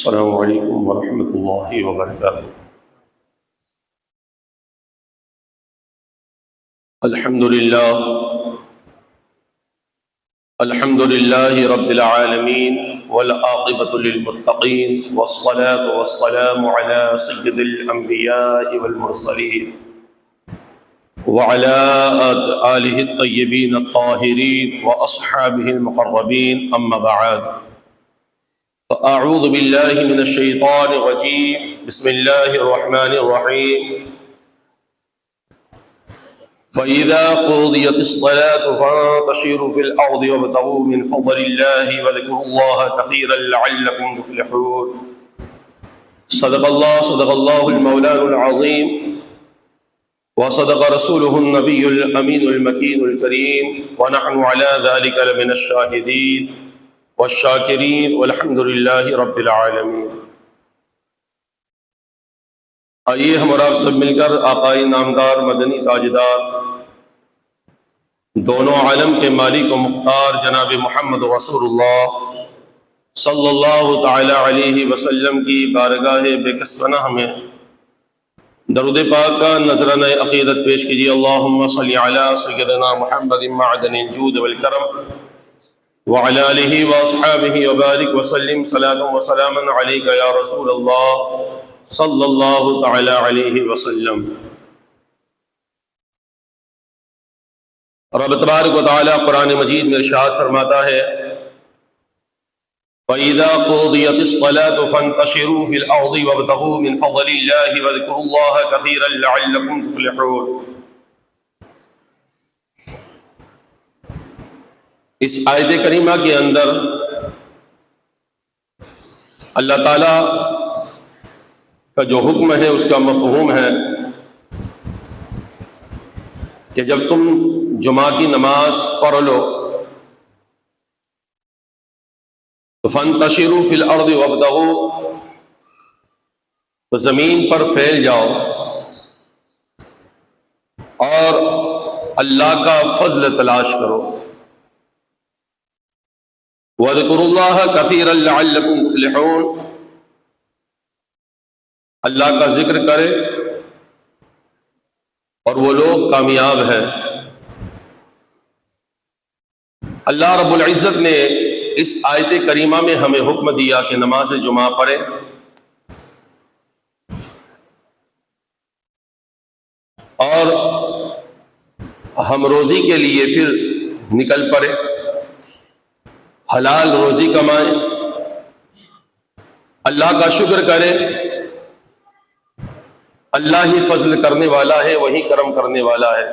السلام علیکم ورحمۃ اللہ وبرکاتہ۔ الحمد للہ رب العالمین والعاقبۃ للمتقین والصلاة والسلام علی سید الانبیاء والمرسلین وعلى آلہ الطیبین الطاہرین واصحابہ المقربین، اما بعد فاعوذ باللہ من الشیطان الرجیم، بسم اللہ الرحمن الرحیم۔ فَإِذَا قُضِيَتِ الصَّلَاةُ فَانتَشِرُوا فِي الْأَرْضِ وَابْتَغُوا مِنْ فَضْلِ اللَّهِ وَاذْكُرُوا اللَّهَ كَثِيرًا لَعَلَّكُمْ تُفْلِحُونَ۔ صدق اللہ المولان العظیم، وصدق رسوله النبی الامین المکین الکریم، ونحن على ذلك لمن الشاہدین والشاکرین والحمد للہ رب العالمین۔ آئیے ہم اور آپ سب مل کر آقائے نامدار مدنی تاجدار، دونوں عالم کے مالک و مختار جناب محمد رسول اللہ صلی اللہ تعالی علیہ وسلم کی بارگاہ بے کس پناہ میں درود پاک کا نذرانہ عقیدت پیش کیجیے۔ اللہم صلی علی سیدنا محمد معدن الجود والکرم وعلی آلہ واصحابہ وبارک وسلم، صلاۃ و سلاما علیک یا رسول اللہ صلی اللہ تعالی علیہ وسلم۔ رب تبارک و تعالی قرآن مجید میں ارشاد فرماتا ہے، فَإِذَا قُضِيَتِ الصَّلَاةُ فَانتَشِرُوا فِي الْأَرْضِ وَابْتَغُوا مِنْ فَضْلِ اللَّهِ وَاذْكُرُوا اللَّهَ كَثِيرًا لَعَلَّكُمْ تُفْلِحُونَ۔ اس آیت کریمہ کے اندر اللہ تعالی کا جو حکم ہے اس کا مفہوم ہے کہ جب تم جمعہ کی نماز پڑھ لو تو فانتشروا فی الارض وابتغوا، تو زمین پر پھیل جاؤ اور اللہ کا فضل تلاش کرو، وَاذْكُرُوا اللَّهَ كَثِيرًا لَعَلَّكُمْ تُفْلِحُونَ، اللہ کا ذکر کرے اور وہ لوگ کامیاب ہیں۔ اللہ رب العزت نے اس آیت کریمہ میں ہمیں حکم دیا کہ نماز جمعہ پڑھیں، اور ہم روزی کے لیے پھر نکل پڑے، حلال روزی کمائیں، اللہ کا شکر کریں۔ اللہ ہی فضل کرنے والا ہے، وہی کرم کرنے والا ہے۔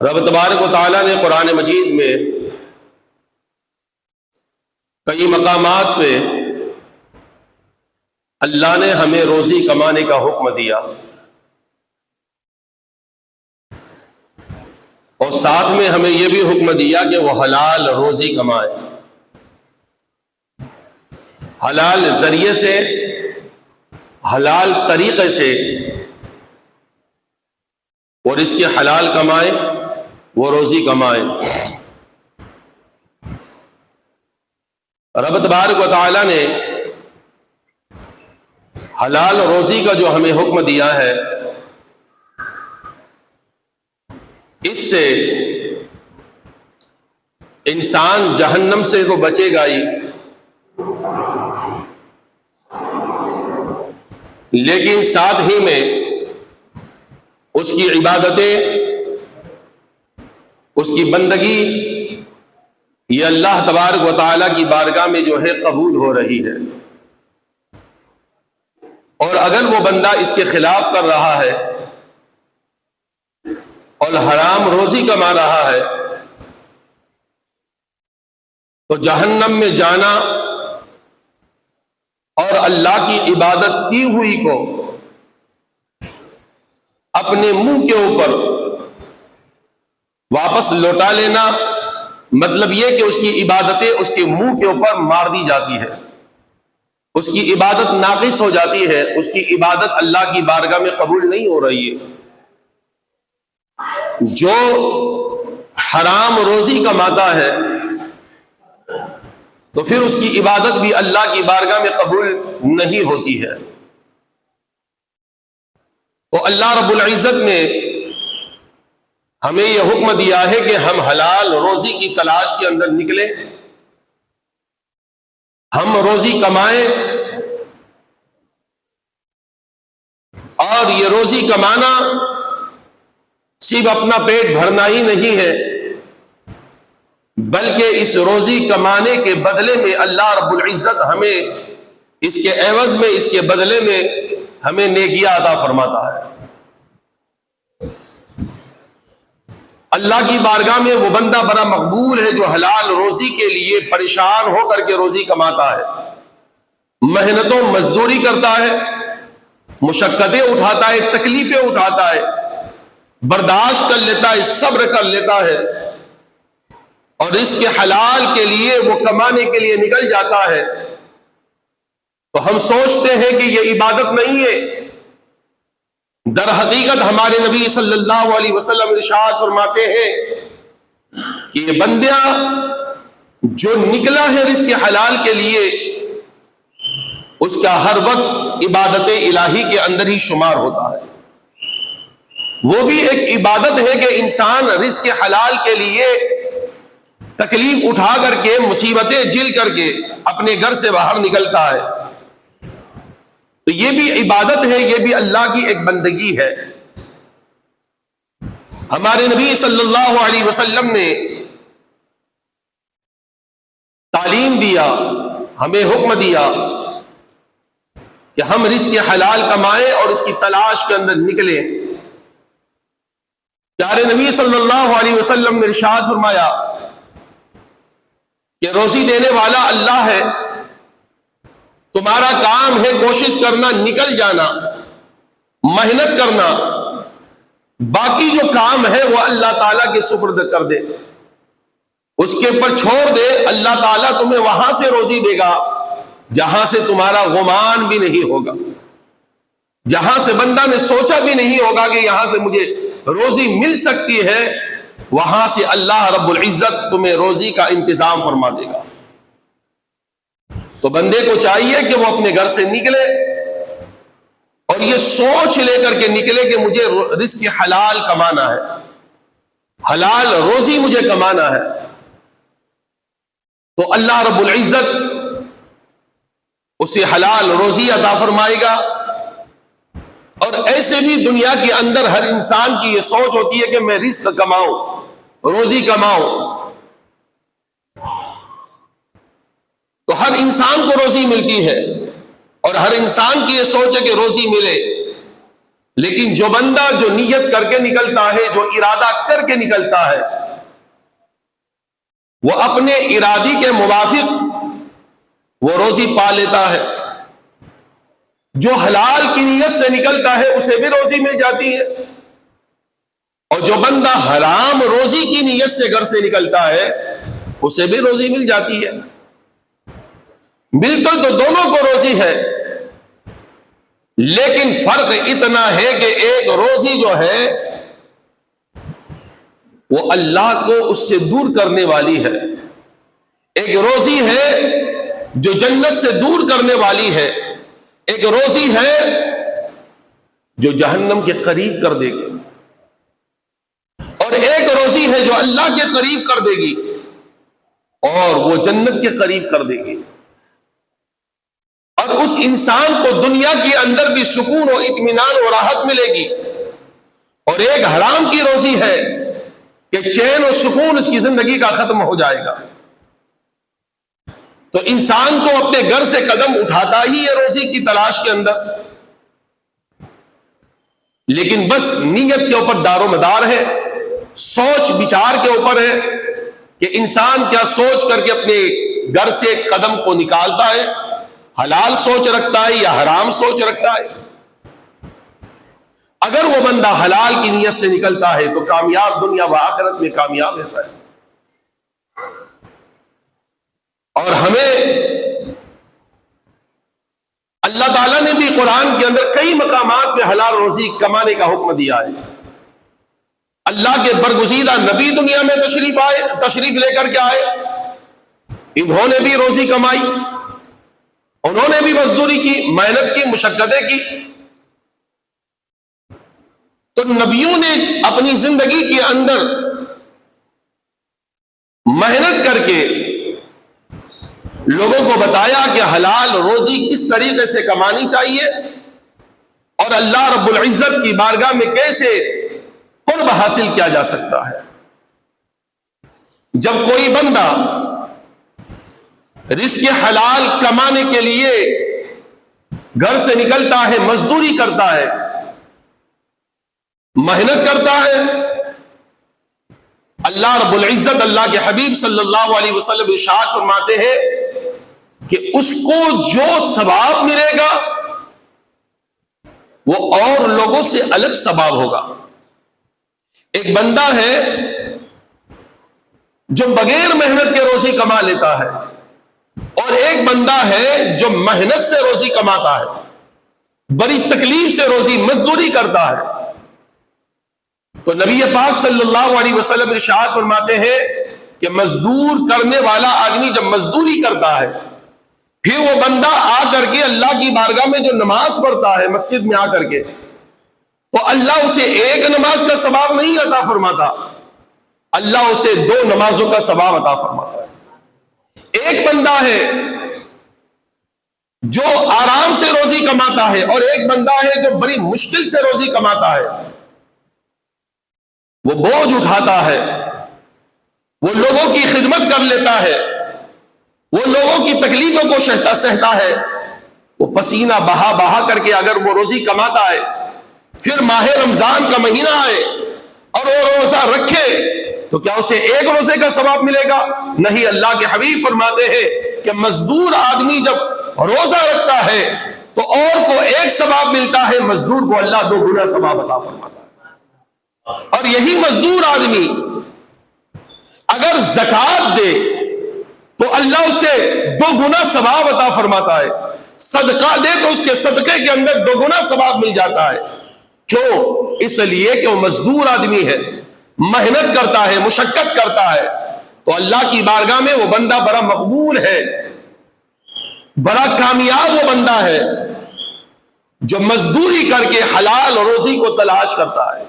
رب تبارک و تعالیٰ نے قرآن مجید میں کئی مقامات پہ اللہ نے ہمیں روزی کمانے کا حکم دیا، اور ساتھ میں ہمیں یہ بھی حکم دیا کہ وہ حلال روزی کمائے، حلال ذریعے سے، حلال طریقے سے اور اس کے حلال کمائے، وہ روزی کمائے۔ رب تبارک و تعالیٰ نے حلال روزی کا جو ہمیں حکم دیا ہے، اس سے انسان جہنم سے تو بچے گا ہی، لیکن ساتھ ہی میں اس کی عبادتیں، اس کی بندگی یہ اللہ تبارک و تعالیٰ کی بارگاہ میں جو ہے قبول ہو رہی ہے۔ اور اگر وہ بندہ اس کے خلاف کر رہا ہے اور حرام روزی کما رہا ہے تو جہنم میں جانا اور اللہ کی عبادت کی ہوئی کو اپنے منہ کے اوپر واپس لوٹا لینا، مطلب یہ کہ اس کی عبادتیں اس کے منہ کے اوپر مار دی جاتی ہے، اس کی عبادت ناقص ہو جاتی ہے، اس کی عبادت اللہ کی بارگاہ میں قبول نہیں ہو رہی ہے۔ جو حرام روزی کماتا ہے تو پھر اس کی عبادت بھی اللہ کی بارگاہ میں قبول نہیں ہوتی ہے۔ تو اللہ رب العزت نے ہمیں یہ حکم دیا ہے کہ ہم حلال روزی کی تلاش کے اندر نکلیں، ہم روزی کمائیں، اور یہ روزی کمانا صرف اپنا پیٹ بھرنا ہی نہیں ہے، بلکہ اس روزی کمانے کے بدلے میں اللہ رب العزت ہمیں اس کے عوض میں، اس کے بدلے میں ہمیں نیکیاں عطا فرماتا ہے۔ اللہ کی بارگاہ میں وہ بندہ بڑا مقبول ہے جو حلال روزی کے لیے پریشان ہو کر کے روزی کماتا ہے، محنت و مزدوری کرتا ہے، مشقتیں اٹھاتا ہے، تکلیفیں اٹھاتا ہے، برداشت کر لیتا ہے، صبر کر لیتا ہے، اور اس کے حلال کے لیے وہ کمانے کے لیے نکل جاتا ہے۔ تو ہم سوچتے ہیں کہ یہ عبادت نہیں ہے، در حقیقت ہمارے نبی صلی اللہ علیہ وسلم ارشاد فرماتے ہیں کہ یہ بندہ جو نکلا ہے رزق حلال کے لیے، اس کا ہر وقت عبادت الہی کے اندر ہی شمار ہوتا ہے۔ وہ بھی ایک عبادت ہے کہ انسان رزق حلال کے لیے تکلیف اٹھا کر کے، مصیبتیں جھیل کر کے اپنے گھر سے باہر نکلتا ہے، تو یہ بھی عبادت ہے، یہ بھی اللہ کی ایک بندگی ہے۔ ہمارے نبی صلی اللہ علیہ وسلم نے تعلیم دیا، ہمیں حکم دیا کہ ہم رزق حلال کمائیں اور اس کی تلاش کے اندر نکلیں۔ پیارے نبی صلی اللہ علیہ وسلم نے ارشاد فرمایا کہ روزی دینے والا اللہ ہے، تمہارا کام ہے کوشش کرنا، نکل جانا، محنت کرنا، باقی جو کام ہے وہ اللہ تعالیٰ کے سپرد کر دے، اس کے اوپر چھوڑ دے۔ اللہ تعالیٰ تمہیں وہاں سے روزی دے گا جہاں سے تمہارا گمان بھی نہیں ہوگا، جہاں سے بندہ نے سوچا بھی نہیں ہوگا کہ یہاں سے مجھے روزی مل سکتی ہے، وہاں سے اللہ رب العزت تمہیں روزی کا انتظام فرما دے گا۔ تو بندے کو چاہیے کہ وہ اپنے گھر سے نکلے اور یہ سوچ لے کر کے نکلے کہ مجھے رزق حلال کمانا ہے، حلال روزی مجھے کمانا ہے، تو اللہ رب العزت اسے حلال روزی عطا فرمائے گا۔ اور ایسے بھی دنیا کے اندر ہر انسان کی یہ سوچ ہوتی ہے کہ میں رزق کماؤں، روزی کماؤں، تو ہر انسان کو روزی ملتی ہے اور ہر انسان کی یہ سوچ ہے کہ روزی ملے، لیکن جو بندہ جو نیت کر کے نکلتا ہے، جو ارادہ کر کے نکلتا ہے، وہ اپنے ارادی کے موافق وہ روزی پا لیتا ہے۔ جو حلال کی نیت سے نکلتا ہے اسے بھی روزی مل جاتی ہے، اور جو بندہ حرام روزی کی نیت سے گھر سے نکلتا ہے اسے بھی روزی مل جاتی ہے۔ بالکل تو دونوں کو روزی ہے، لیکن فرق اتنا ہے کہ ایک روزی جو ہے وہ اللہ کو اس سے دور کرنے والی ہے، ایک روزی ہے جو جنت سے دور کرنے والی ہے، ایک روزی ہے جو جہنم کے قریب کر دے گی، اور ایک روزی ہے جو اللہ کے قریب کر دے گی اور وہ جنت کے قریب کر دے گی، اور اس انسان کو دنیا کے اندر بھی سکون و اطمینان و راحت ملے گی۔ اور ایک حرام کی روزی ہے کہ چین و سکون اس کی زندگی کا ختم ہو جائے گا۔ تو انسان تو اپنے گھر سے قدم اٹھاتا ہی ہے روزی کی تلاش کے اندر، لیکن بس نیت کے اوپر دار و مدار ہے، سوچ بچار کے اوپر ہے کہ انسان کیا سوچ کر کے اپنے گھر سے قدم کو نکالتا ہے، حلال سوچ رکھتا ہے یا حرام سوچ رکھتا ہے۔ اگر وہ بندہ حلال کی نیت سے نکلتا ہے تو کامیاب دنیا و آخرت میں کامیاب رہتا ہے۔ اور ہمیں اللہ تعالیٰ نے بھی قرآن کے اندر کئی مقامات پہ حلال روزی کمانے کا حکم دیا ہے۔ اللہ کے برگزیدہ نبی دنیا میں تشریف لے کر کے آئے، انہوں نے بھی روزی کمائی، انہوں نے بھی مزدوری کی، محنت کی، مشقتیں کی. تو نبیوں نے اپنی زندگی کے اندر محنت کر کے لوگوں کو بتایا کہ حلال روزی کس طریقے سے کمانی چاہیے اور اللہ رب العزت کی بارگاہ میں کیسے قرب حاصل کیا جا سکتا ہے. جب کوئی بندہ رزق حلال کمانے کے لیے گھر سے نکلتا ہے، مزدوری کرتا ہے، محنت کرتا ہے، اللہ رب العزت، اللہ کے حبیب صلی اللہ علیہ وسلم ارشاد فرماتے ہیں کہ اس کو جو ثواب ملے گا وہ اور لوگوں سے الگ ثواب ہوگا. ایک بندہ ہے جو بغیر محنت کے روزی کما لیتا ہے، اور ایک بندہ ہے جو محنت سے روزی کماتا ہے، بڑی تکلیف سے روزی مزدوری کرتا ہے. تو نبی پاک صلی اللہ علیہ وسلم ارشاد فرماتے ہیں کہ مزدور کرنے والا آدمی جب مزدوری کرتا ہے، پھر وہ بندہ آ کر کے اللہ کی بارگاہ میں جو نماز پڑھتا ہے مسجد میں آ کر کے، تو اللہ اسے ایک نماز کا ثواب نہیں عطا فرماتا، اللہ اسے 2 نمازوں کا ثواب عطا فرماتا ہے. ایک بندہ ہے جو آرام سے روزی کماتا ہے، اور ایک بندہ ہے جو بڑی مشکل سے روزی کماتا ہے. وہ بوجھ اٹھاتا ہے، وہ لوگوں کی خدمت کر لیتا ہے، وہ لوگوں کی تکلیفوں کو سہتا ہے، وہ پسینہ بہا بہا کر کے اگر وہ روزی کماتا ہے، پھر ماہ رمضان کا مہینہ آئے اور وہ روزہ رکھے تو کیا اسے ایک روزے کا ثواب ملے گا؟ نہیں. اللہ کے حبیب فرماتے ہیں کہ مزدور آدمی جب روزہ رکھتا ہے تو اور کو ایک ثواب ملتا ہے، مزدور کو اللہ 2 گنا ثواب عطا فرماتا ہے. اور یہی مزدور آدمی اگر زکات دے تو اللہ اسے 2 گنا ثواب عطا فرماتا ہے. صدقہ دے تو اس کے صدقے کے اندر 2 گنا ثواب مل جاتا ہے. کیوں؟ اس لیے کہ وہ مزدور آدمی ہے، محنت کرتا ہے، مشقت کرتا ہے. تو اللہ کی بارگاہ میں وہ بندہ بڑا مقبول ہے، بڑا کامیاب وہ بندہ ہے جو مزدوری کر کے حلال روزی کو تلاش کرتا ہے.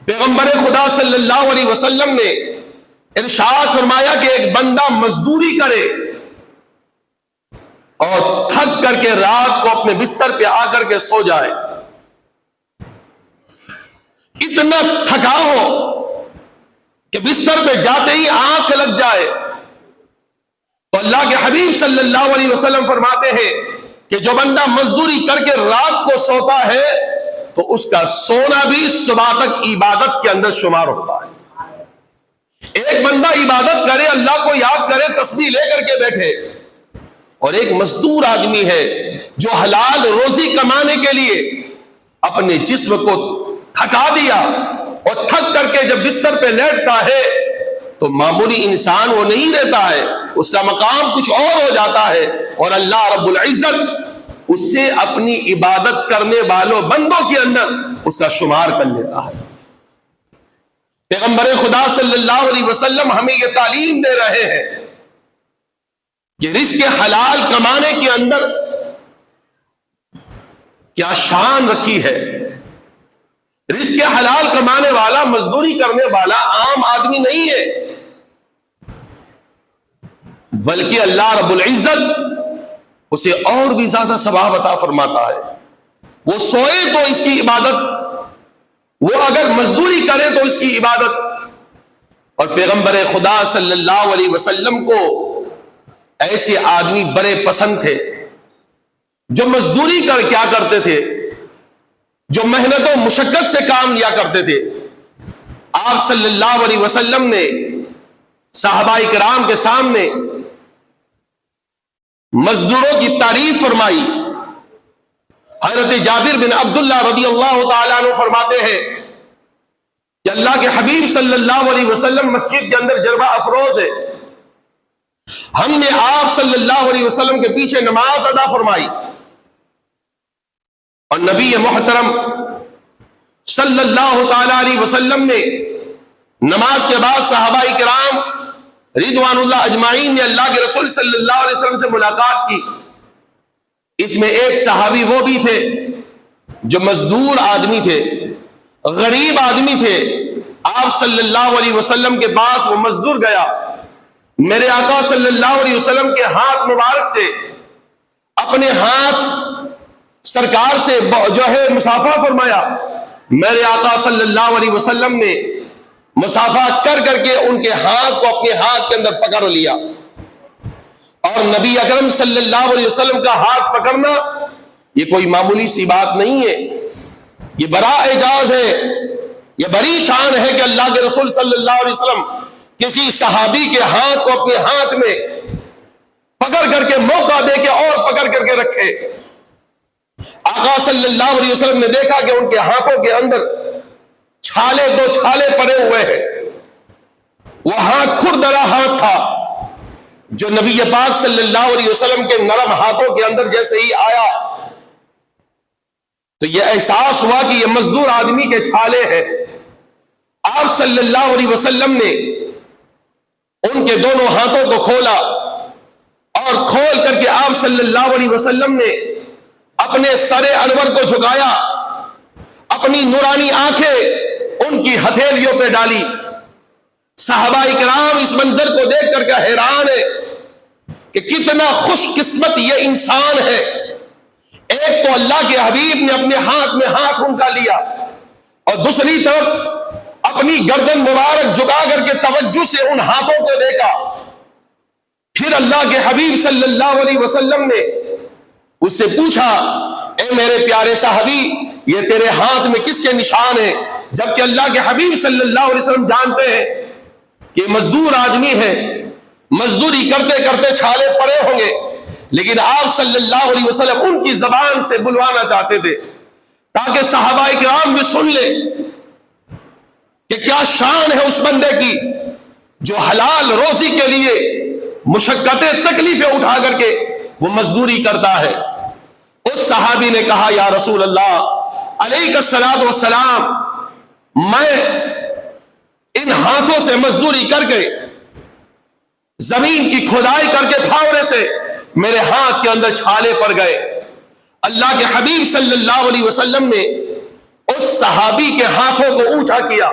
پیغمبر خدا صلی اللہ علیہ وسلم نے ارشاد فرمایا کہ ایک بندہ مزدوری کرے اور تھک کر کے رات کو اپنے بستر پہ آ کر کے سو جائے، اتنا تھکا ہو کہ بستر پہ جاتے ہی آنکھ لگ جائے، تو اللہ کے حبیب صلی اللہ علیہ وسلم فرماتے ہیں کہ جو بندہ مزدوری کر کے رات کو سوتا ہے تو اس کا سونا بھی صبح تک عبادت کے اندر شمار ہوتا ہے. ایک بندہ عبادت کرے، اللہ کو یاد کرے، تسبیح لے کر کے بیٹھے، اور ایک مزدور آدمی ہے جو حلال روزی کمانے کے لیے اپنے جسم کو تھکا دیا اور تھک کر کے جب بستر پہ لیٹتا ہے تو معمولی انسان وہ نہیں رہتا ہے، اس کا مقام کچھ اور ہو جاتا ہے، اور اللہ رب العزت اس سے اپنی عبادت کرنے والوں بندوں کے اندر اس کا شمار کر لیتا ہے. پیغمبر خدا صلی اللہ علیہ وسلم ہمیں یہ تعلیم دے رہے ہیں کہ رزق حلال کمانے کے اندر کیا شان رکھی ہے. رزق حلال کمانے والا، مزدوری کرنے والا عام آدمی نہیں ہے، بلکہ اللہ رب العزت اسے اور بھی زیادہ ثواب عطا فرماتا ہے. وہ سوئے تو اس کی عبادت، وہ اگر مزدوری کرے تو اس کی عبادت. اور پیغمبر خدا صلی اللہ علیہ وسلم کو ایسے آدمی بڑے پسند تھے جو مزدوری کر کیا کرتے تھے، جو محنت و مشقت سے کام لیا کرتے تھے. آپ صلی اللہ علیہ وسلم نے صحابہ کرام کے سامنے مزدوروں کی تعریف فرمائی. حضرت جابر بن عبداللہ رضی اللہ تعالیٰ عنہ فرماتے ہیں کہ اللہ کے حبیب صلی اللہ علیہ وسلم مسجد کے اندر جربہ افروز ہے، ہم نے آپ صلی اللہ علیہ وسلم کے پیچھے نماز ادا فرمائی، اور نبی محترم صلی اللہ تعالیٰ علیہ وسلم نے نماز کے بعد صحابہ کرام رضوان اللہ اجمعین نے اللہ کے رسول صلی اللہ علیہ وسلم سے ملاقات کی. اس میں ایک صحابی وہ بھی تھے جو مزدور آدمی تھے، غریب آدمی تھے. آپ صلی اللہ علیہ وسلم کے پاس وہ مزدور گیا، میرے آقا صلی اللہ علیہ وسلم کے ہاتھ مبارک سے اپنے ہاتھ سرکار سے جو ہے مصافحہ فرمایا. میرے آقا صلی اللہ علیہ وسلم نے مصافحہ کر کر کے ان کے ہاتھ کو اپنے ہاتھ کے اندر پکڑ لیا. اور نبی اکرم صلی اللہ علیہ وسلم کا ہاتھ پکڑنا یہ کوئی معمولی سی بات نہیں ہے، یہ بڑا اعجاز ہے، یہ بڑی شان ہے کہ اللہ کے رسول صلی اللہ علیہ وسلم کسی صحابی کے ہاتھ کو اپنے ہاتھ میں پکڑ کر کے موقع دے کے اور پکڑ کر کے رکھے. آقا صلی اللہ علیہ وسلم نے دیکھا کہ ان کے ہاتھوں کے اندر چھالے، دو چھالے پڑے ہوئے ہیں. وہ ہاتھ کھردرا ہاتھ تھا جو نبی پاک صلی اللہ علیہ وسلم کے نرم ہاتھوں کے اندر جیسے ہی آیا تو یہ احساس ہوا کہ یہ مزدور آدمی کے چھالے ہیں. آپ صلی اللہ علیہ وسلم نے ان کے دونوں ہاتھوں کو کھولا اور کھول کر کے آپ صلی اللہ علیہ وسلم نے اپنے سر انور کو جھکایا، اپنی نورانی آنکھیں ان کی ہتھیلیوں پہ ڈالی. صحابہ کرام اس منظر کو دیکھ کر کے حیران ہے کہ کتنا خوش قسمت یہ انسان ہے. ایک تو اللہ کے حبیب نے اپنے ہاتھ میں ہاتھ ان کا لیا اور دوسری طرف اپنی گردن مبارک جھکا کر کے توجہ سے ان ہاتھوں کو دیکھا. پھر اللہ کے حبیب صلی اللہ علیہ وسلم نے اس سے پوچھا، اے میرے پیارے صحابی، یہ تیرے ہاتھ میں کس کے نشان ہیں؟ جبکہ اللہ کے حبیب صلی اللہ علیہ وسلم جانتے ہیں کہ مزدور آدمی ہے، مزدوری کرتے کرتے چھالے پڑے ہوں گے، لیکن آپ صلی اللہ علیہ وسلم ان کی زبان سے بلوانا چاہتے تھے تاکہ صحابہ کرام بھی سن لے کہ کیا شان ہے اس بندے کی جو حلال روزی کے لیے مشقتیں تکلیفیں اٹھا کر کے وہ مزدوری کرتا ہے. اس صحابی نے کہا، یا رسول اللہ علیہ الصلوۃ والسلام، میں ان ہاتھوں سے مزدوری کر کے زمین کی کھدائی کر کے پھاوڑے سے میرے ہاتھ کے اندر چھالے پڑ گئے. اللہ کے حبیب صلی اللہ علیہ وسلم نے اس صحابی کے ہاتھوں کو اونچا کیا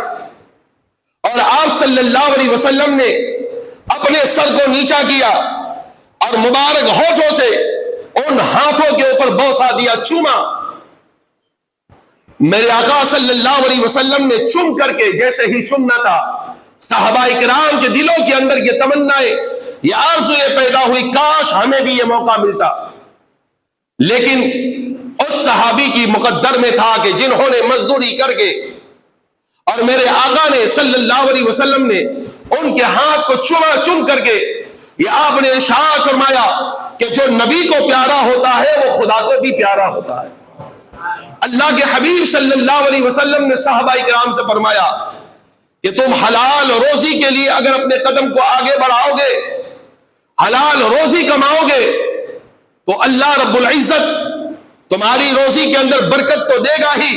اور آپ صلی اللہ علیہ وسلم نے اپنے سر کو نیچا کیا اور مبارک ہونٹوں سے ان ہاتھوں کے اوپر بوسہ دیا، چوما. میرے آقا صلی اللہ علیہ وسلم نے چم کر کے جیسے ہی چمنا تھا، صحابہ کرام کے دلوں کے اندر یہ تمنائیں، یہ آرزویں پیدا ہوئی، کاش ہمیں بھی یہ موقع ملتا. لیکن اس صحابی کی مقدر میں تھا کہ جنہوں نے مزدوری کر کے اور میرے آقا نے صلی اللہ علیہ وسلم نے ان کے ہاتھ کو چم کر کے یہ آپ نے ارشاد فرمایا کہ جو نبی کو پیارا ہوتا ہے وہ خدا کو بھی پیارا ہوتا ہے. اللہ کے حبیب صلی اللہ علیہ وسلم نے صحابہ کرام سے فرمایا کہ تم حلال روزی کے لیے اگر اپنے قدم کو آگے بڑھاؤ گے، حلال روزی کماؤ گے تو اللہ رب العزت تمہاری روزی کے اندر برکت تو دے گا ہی،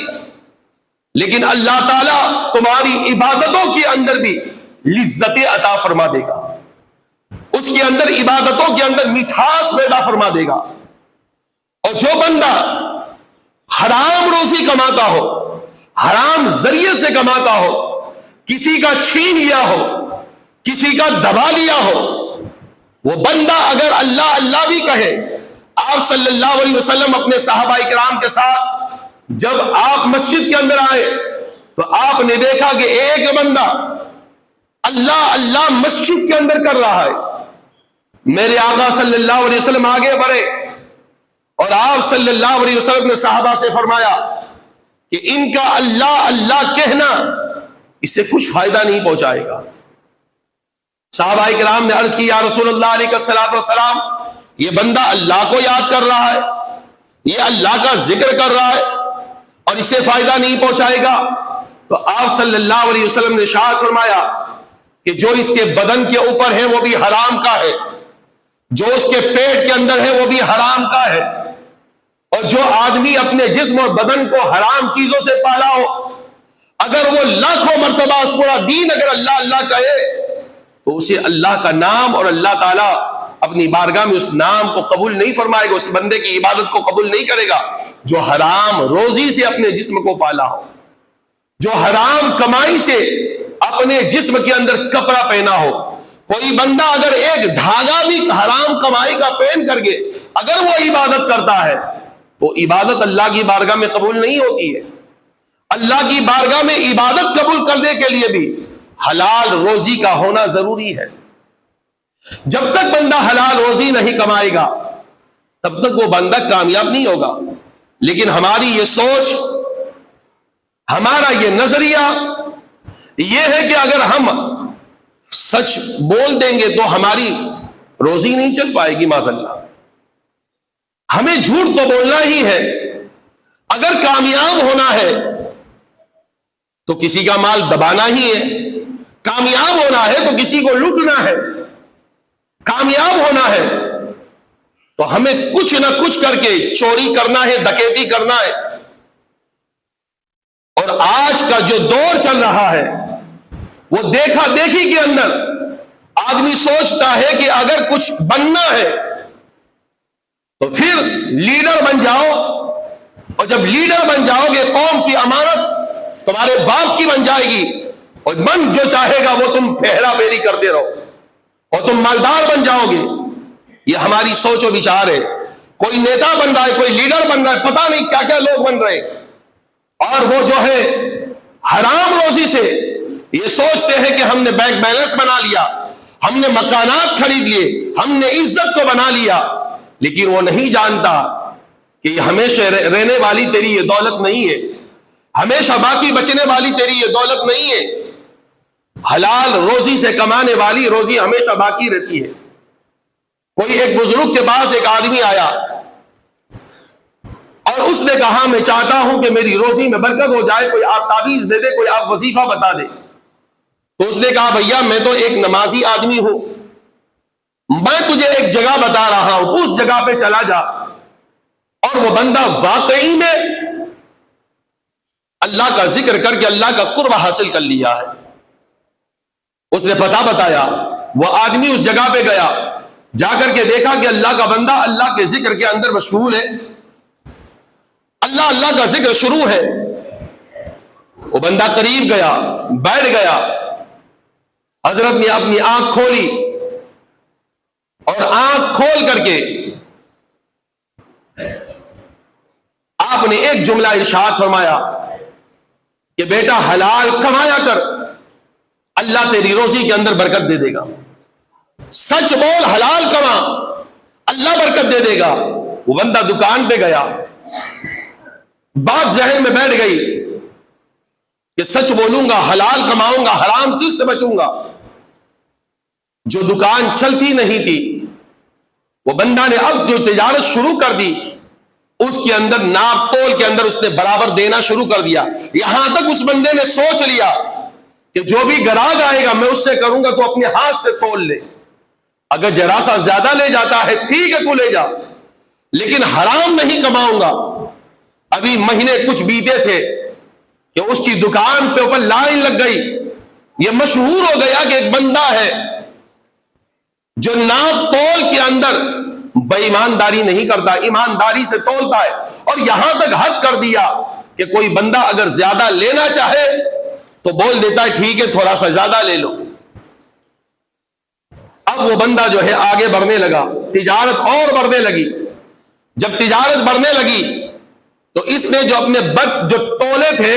لیکن اللہ تعالیٰ تمہاری عبادتوں کے اندر بھی لذت عطا فرما دے گا، اس کے اندر عبادتوں کے اندر مٹھاس پیدا فرما دے گا. اور جو بندہ حرام روزی کماتا ہو، حرام ذریعے سے کماتا ہو، کسی کا چھین لیا ہو، کسی کا دبا لیا ہو، وہ بندہ اگر اللہ اللہ بھی کہے. آپ صلی اللہ علیہ وسلم اپنے صحابہ کرام کے ساتھ جب آپ مسجد کے اندر آئے تو آپ نے دیکھا کہ ایک بندہ اللہ اللہ مسجد کے اندر کر رہا ہے. میرے آقا صلی اللہ علیہ وسلم آگے بڑھے اور آپ صلی اللہ علیہ وسلم نے صحابہ سے فرمایا کہ ان کا اللہ اللہ کہنا اسے کچھ فائدہ نہیں پہنچائے گا. صحابہ کرام نے عرض کی، یا رسول اللہ علیہ الصلوۃ والسلام، یہ بندہ اللہ کو یاد کر رہا ہے، یہ اللہ کا ذکر کر رہا ہے اور اسے فائدہ نہیں پہنچائے گا. تو آپ صلی اللہ علیہ وسلم نے ارشاد فرمایا کہ جو اس کے بدن کے اوپر ہے وہ بھی حرام کا ہے، جو اس کے پیٹ کے اندر ہے وہ بھی حرام کا ہے، اور جو آدمی اپنے جسم اور بدن کو حرام چیزوں سے پالا ہو، اگر وہ لاکھوں مرتبہ پورا دین اگر اللہ اللہ کہے تو اسے اللہ کا نام اور اللہ تعالیٰ اپنی بارگاہ میں اس نام کو قبول نہیں فرمائے گا، اس بندے کی عبادت کو قبول نہیں کرے گا جو حرام روزی سے اپنے جسم کو پالا ہو، جو حرام کمائی سے اپنے جسم کے اندر کپڑا پہنا ہو۔ کوئی بندہ اگر ایک دھاگا بھی حرام کمائی کا پہن کر کے اگر وہ عبادت کرتا ہے تو عبادت اللہ کی بارگاہ میں قبول نہیں ہوتی ہے۔ اللہ کی بارگاہ میں عبادت قبول کرنے کے لیے بھی حلال روزی کا ہونا ضروری ہے۔ جب تک بندہ حلال روزی نہیں کمائے گا تب تک وہ بندہ کامیاب نہیں ہوگا۔ لیکن ہماری یہ سوچ، ہمارا یہ نظریہ یہ ہے کہ اگر ہم سچ بول دیں گے تو ہماری روزی نہیں چل پائے گی، معاذ اللہ۔ ہمیں جھوٹ تو بولنا ہی ہے، اگر کامیاب ہونا ہے تو کسی کا مال دبانا ہی ہے، کامیاب ہونا ہے تو کسی کو لوٹنا ہے، کامیاب ہونا ہے تو ہمیں کچھ نہ کچھ کر کے چوری کرنا ہے، ڈکیتی کرنا ہے۔ اور آج کا جو دور چل رہا ہے وہ دیکھا دیکھی کے اندر آدمی سوچتا ہے کہ اگر کچھ بننا ہے تو پھر لیڈر بن جاؤ، اور جب لیڈر بن جاؤ گے قوم کی امانت تمہارے باپ کی بن جائے گی، اور من جو چاہے گا وہ تم پھیرا پھیری کرتے رہو اور تم مالدار بن جاؤ گے۔ یہ ہماری سوچ و بچار ہے۔ کوئی نیتا بن رہا ہے، کوئی لیڈر بن رہا ہے، پتہ نہیں کیا کیا لوگ بن رہے ہیں، اور وہ جو ہے حرام روزی سے یہ سوچتے ہیں کہ ہم نے بینک بیلنس بنا لیا، ہم نے مکانات خرید لیے، ہم نے عزت کو بنا لیا، لیکن وہ نہیں جانتا کہ یہ ہمیشہ رہنے والی تیری یہ دولت نہیں ہے، ہمیشہ باقی بچنے والی تیری یہ دولت نہیں ہے۔ حلال روزی سے کمانے والی روزی ہمیشہ باقی رہتی ہے۔ کوئی ایک بزرگ کے پاس ایک آدمی آیا اور اس نے کہا میں چاہتا ہوں کہ میری روزی میں برکت ہو جائے، کوئی آپ تعویذ دے دے، کوئی آپ وظیفہ بتا دے۔ تو اس نے کہا بھیا میں تو ایک نمازی آدمی ہوں، میں تجھے ایک جگہ بتا رہا ہوں، اس جگہ پہ چلا جا۔ اور وہ بندہ واقعی میں اللہ کا ذکر کر کے اللہ کا قرب حاصل کر لیا ہے۔ اس نے پتہ بتایا، وہ آدمی اس جگہ پہ گیا، جا کر کے دیکھا کہ اللہ کا بندہ اللہ کے ذکر کے اندر مشغول ہے، اللہ کا ذکر شروع ہے۔ وہ بندہ قریب گیا، بیٹھ گیا، حضرت نے اپنی آنکھ کھولی اور آنکھ کھول کر کے آپ نے ایک جملہ ارشاد فرمایا کہ بیٹا حلال کمایا کر، اللہ تیری روزی کے اندر برکت دے دے گا۔ سچ بول، حلال کما، اللہ برکت دے دے گا۔ وہ بندہ دکان پہ گیا، بات ذہن میں بیٹھ گئی کہ سچ بولوں گا، حلال کماؤں گا، حرام چیز سے بچوں گا۔ جو دکان چلتی نہیں تھی وہ بندہ نے اب جو تجارت شروع کر دی، اس کے اندر ناپ تول کے اندر اس نے برابر دینا شروع کر دیا، یہاں تک اس بندے نے سوچ لیا کہ جو بھی گراہک آئے گا میں اس سے کروں گا تو اپنے ہاتھ سے تول لے، اگر ذرا سا زیادہ لے جاتا ہے ٹھیک ہے تو لے جا، لیکن حرام نہیں کماؤں گا۔ ابھی مہینے کچھ بیتے تھے کہ اس کی دکان پہ اوپر لائن لگ گئی، یہ مشہور ہو گیا کہ ایک بندہ ہے جو ناپ تول کے اندر بے ایمانداری نہیں کرتا، ایمانداری سے تولتا ہے، اور یہاں تک حد کر دیا کہ کوئی بندہ اگر زیادہ لینا چاہے تو بول دیتا ہے ٹھیک ہے تھوڑا سا زیادہ لے لو۔ اب وہ بندہ جو ہے آگے بڑھنے لگا، تجارت اور بڑھنے لگی۔ جب تجارت بڑھنے لگی تو اس نے جو اپنے بٹ جو تولے تھے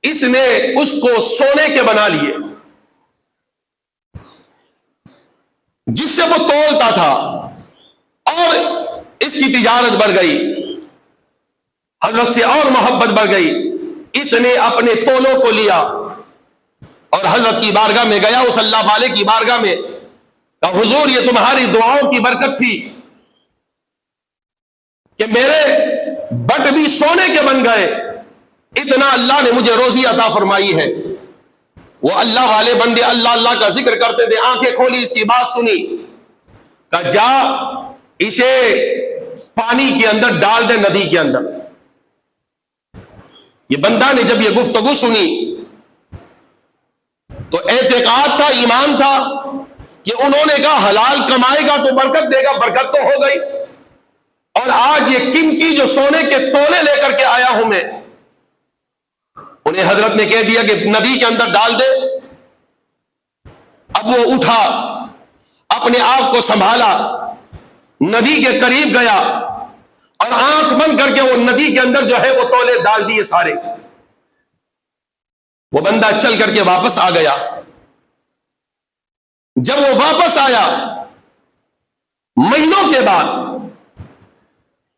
اس نے اس کو سونے کے بنا لیے، جس سے وہ تولتا تھا، اور اس کی تجارت بڑھ گئی، حضرت سے اور محبت بڑھ گئی۔ اس نے اپنے تولوں کو لیا اور حضرت کی بارگاہ میں گیا، اس اللہ والے کی بارگاہ میں، کہا حضور یہ تمہاری دعاؤں کی برکت تھی کہ میرے بٹ بھی سونے کے بن گئے، اتنا اللہ نے مجھے روزی عطا فرمائی ہے۔ وہ اللہ والے بندے اللہ کا ذکر کرتے تھے، آنکھیں کھولی، اس کی بات سنی، کہا جا اسے پانی کے اندر ڈال دے، ندی کے اندر۔ یہ بندہ نے جب یہ گفتگو سنی تو اعتقاد تھا، ایمان تھا کہ انہوں نے کہا حلال کمائے گا تو برکت دے گا، برکت تو ہو گئی۔ اور آج یہ قیمتی جو سونے کے تولے لے کر کے آیا ہوں میں، انہیں حضرت نے کہہ دیا کہ ندی کے اندر ڈال دے۔ اب وہ اٹھا، اپنے آپ کو سنبھالا، ندی کے قریب گیا اور آنکھ بند کر کے وہ ندی کے اندر جو ہے وہ تولے ڈال دیے سارے۔ وہ بندہ چل کر کے واپس آ گیا۔ جب وہ واپس آیا، مہینوں کے بعد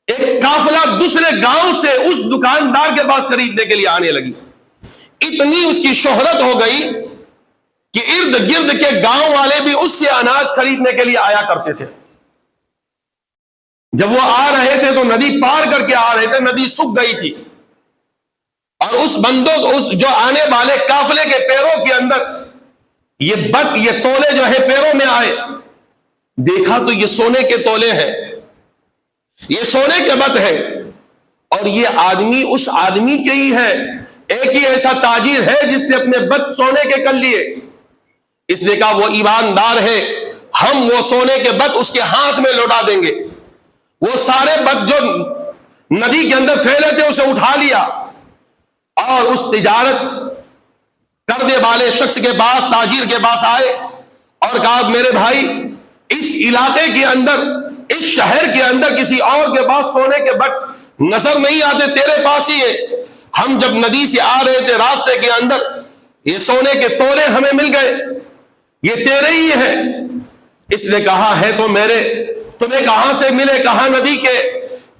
ایک قافلہ دوسرے گاؤں سے اس دکاندار کے پاس خریدنے کے لیے آنے لگی۔ اتنی اس کی شہرت ہو گئی کہ ارد گرد کے گاؤں والے بھی اس سے اناج خریدنے کے لیے آیا کرتے تھے۔ جب وہ آ رہے تھے تو ندی پار کر کے آ رہے تھے، ندی سوکھ گئی تھی، اور اس بندوں اس جو آنے والے قافلے کے پیروں کے اندر یہ تولے جو ہے پیروں میں آئے، دیکھا تو یہ سونے کے تولے ہیں، یہ سونے کے بت ہے، اور یہ آدمی اس آدمی کے ہی ہے۔ ایک ہی ایسا تاجر ہے جس نے اپنے بت سونے کے کر لیے۔ اس نے کہا وہ ایماندار ہے، ہم وہ سونے کے بت اس کے ہاتھ میں لوٹا دیں گے۔ وہ سارے بت جو ندی کے اندر پھیلے تھے اسے اٹھا لیا، اور اس تجارت کرنے والے شخص کے پاس، تاجر کے پاس آئے اور کہا میرے بھائی، اس علاقے کے اندر، اس شہر کے اندر کسی اور کے پاس سونے کے بت نظر نہیں آتے، تیرے پاس ہی ہے۔ ہم جب ندی سے آ رہے تھے راستے کے اندر یہ سونے کے تولے ہمیں مل گئے، یہ تیرے ہی ہے۔ اس نے کہا ہے تو میرے، تمہیں کہاں سے ملے؟ کہاں ندی کے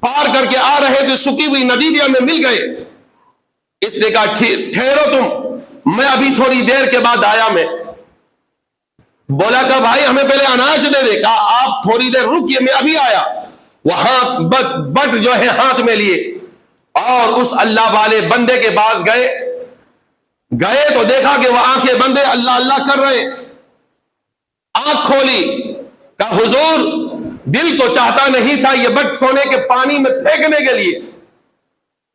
پار کر کے آ رہے تھے، سکی ہوئی ندی بھی ہمیں مل گئے۔ اس نے کہا ٹھہرو تم، میں ابھی تھوڑی دیر کے بعد آیا۔ میں بولا کہ بھائی ہمیں پہلے اناج دے دے۔ کہا آپ تھوڑی دیر رکیے، میں ابھی آیا۔ وہ ہاتھ بٹ جو ہے ہاتھ میں لیے اور اس اللہ والے بندے کے پاس گئے تو دیکھا کہ وہ آنکھیں بندے اللہ اللہ کر رہے۔ آنکھ کھولی، کہا حضور دل تو چاہتا نہیں تھا یہ بٹ سونے کے پانی میں پھینکنے کے لیے،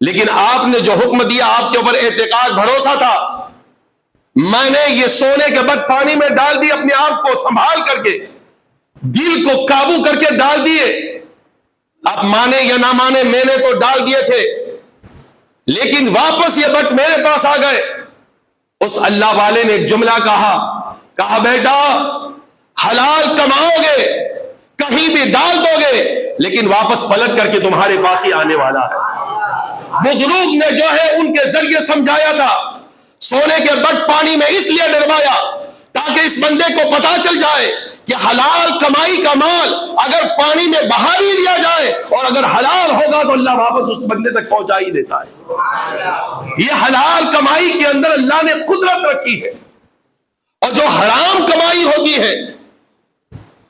لیکن آپ نے جو حکم دیا، آپ کے اوپر اعتقاد بھروسہ تھا، میں نے یہ سونے کے بت پانی میں ڈال دی، اپنے آپ کو سنبھال کر کے، دل کو قابو کر کے ڈال دیے۔ آپ مانے یا نہ مانے، میں نے تو ڈال دیے تھے، لیکن واپس یہ بٹ میرے پاس آ گئے۔ اس اللہ والے نے ایک جملہ کہا بیٹا حلال کماؤ گے، کہیں بھی ڈال دو گے، لیکن واپس پلٹ کر کے تمہارے پاس ہی آنے والا ہے۔ بزرگ نے جو ہے ان کے ذریعے سمجھایا تھا، سونے کے بٹ پانی میں اس لیے ڈروایا تاکہ اس بندے کو پتا چل جائے کہ حلال کمائی کا مال اگر پانی میں بہا بھی دیا جائے اور اگر حلال ہوگا تو اللہ واپس اس بندے تک پہنچا ہی دیتا ہے۔ یہ حلال کمائی کے اندر اللہ نے قدرت رکھی ہے، اور جو حرام کمائی ہوتی ہے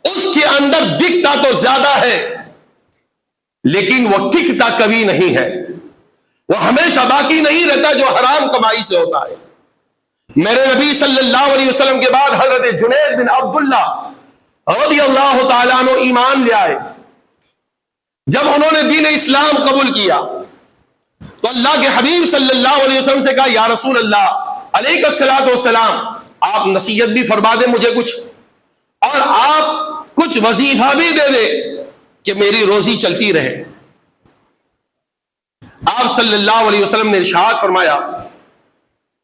اس کے اندر دکھتا تو زیادہ ہے لیکن وہ ٹکتا کبھی نہیں ہے، وہ ہمیشہ باقی نہیں رہتا جو حرام کمائی سے ہوتا ہے۔ میرے نبی صلی اللہ علیہ وسلم کے بعد حضرت جنید بن عبداللہ رضی اللہ تعالیٰ عنہ ایمان لے آئے۔ جب انہوں نے دین اسلام قبول کیا تو اللہ کے حبیب صلی اللہ علیہ وسلم سے کہا یا رسول اللہ علیہ الصلوۃ والسلام، آپ نصیحت بھی فرما دیں مجھے کچھ، اور آپ کچھ وظیفہ بھی دے دیں کہ میری روزی چلتی رہے۔ آپ صلی اللہ علیہ وسلم نے ارشاد فرمایا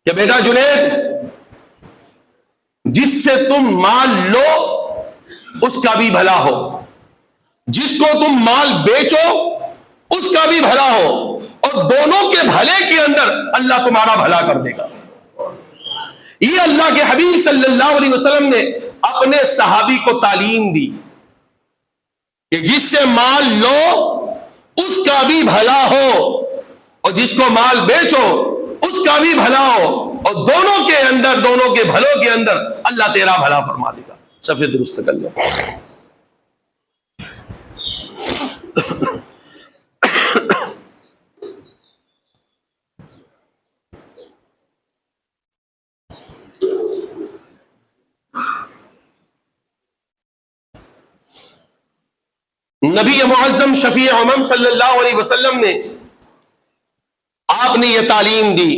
کہ بیٹا جنید، جس سے تم مال لو اس کا بھی بھلا ہو، جس کو تم مال بیچو اس کا بھی بھلا ہو، اور دونوں کے بھلے کے اندر اللہ تمہارا بھلا کر دے گا۔ یہ اللہ کے حبیب صلی اللہ علیہ وسلم نے اپنے صحابی کو تعلیم دی کہ جس سے مال لو اس کا بھی بھلا ہو، اور جس کو مال بیچو اس کا بھی بھلا ہو، اور دونوں کے اندر، دونوں کے بھلوں کے اندر اللہ تیرا بھلا فرما دے گا۔ صفحہ درست کر لو۔ نبی معظم شفیع امم صلی اللہ علیہ وسلم نے آپ نے یہ تعلیم دی،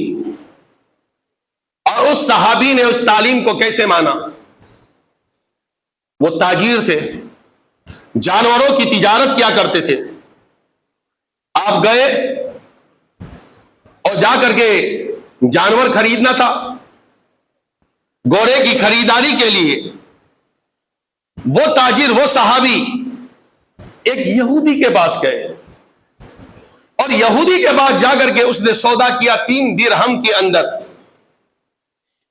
اور اس صحابی نے اس تعلیم کو کیسے مانا؟ وہ تاجر تھے، جانوروں کی تجارت کیا کرتے تھے. آپ گئے اور جا کر کے جانور خریدنا تھا، گھوڑے کی خریداری کے لیے وہ تاجر، وہ صحابی ایک یہودی کے پاس گئے، اور یہودی کے پاس جا کر کے اس نے سودا کیا 3 درہم کے اندر.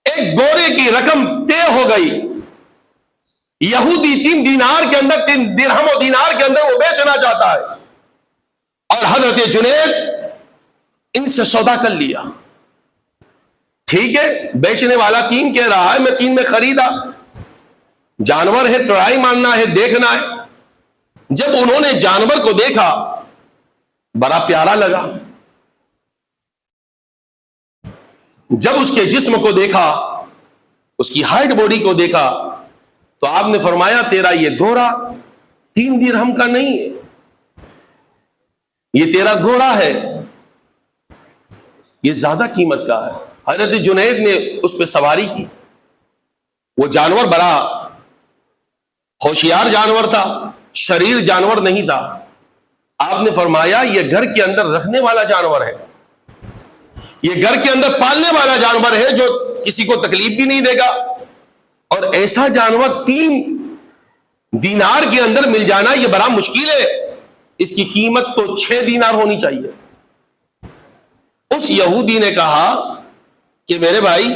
ایک گھوڑے کی رقم طے ہو گئی، یہودی 3 دینار کے اندر، 3 درہم و دینار کے اندر وہ بیچنا چاہتا ہے، اور حضرت جنید ان سے سودا کر لیا. ٹھیک ہے، بیچنے والا 3 کہہ رہا ہے، میں 3 میں خریدا. جانور ہے، ٹرائی مارنا ہے، دیکھنا ہے. جب انہوں نے جانور کو دیکھا بڑا پیارا لگا. جب اس کے جسم کو دیکھا، اس کی ہائٹ باڈی کو دیکھا، تو آپ نے فرمایا تیرا یہ گھوڑا 3 درہم کا نہیں ہے، یہ تیرا گھوڑا ہے، یہ زیادہ قیمت کا ہے. حضرت جنید نے اس پہ سواری کی. وہ جانور بڑا ہوشیار جانور تھا، شریر جانور نہیں تھا. آپ نے فرمایا یہ گھر کے اندر رکھنے والا جانور ہے، یہ گھر کے اندر پالنے والا جانور ہے جو کسی کو تکلیف بھی نہیں دے گا. اور ایسا جانور 3 دینار کے اندر مل جانا یہ بڑا مشکل ہے، اس کی قیمت تو 6 دینار ہونی چاہیے. اس یہودی نے کہا کہ میرے بھائی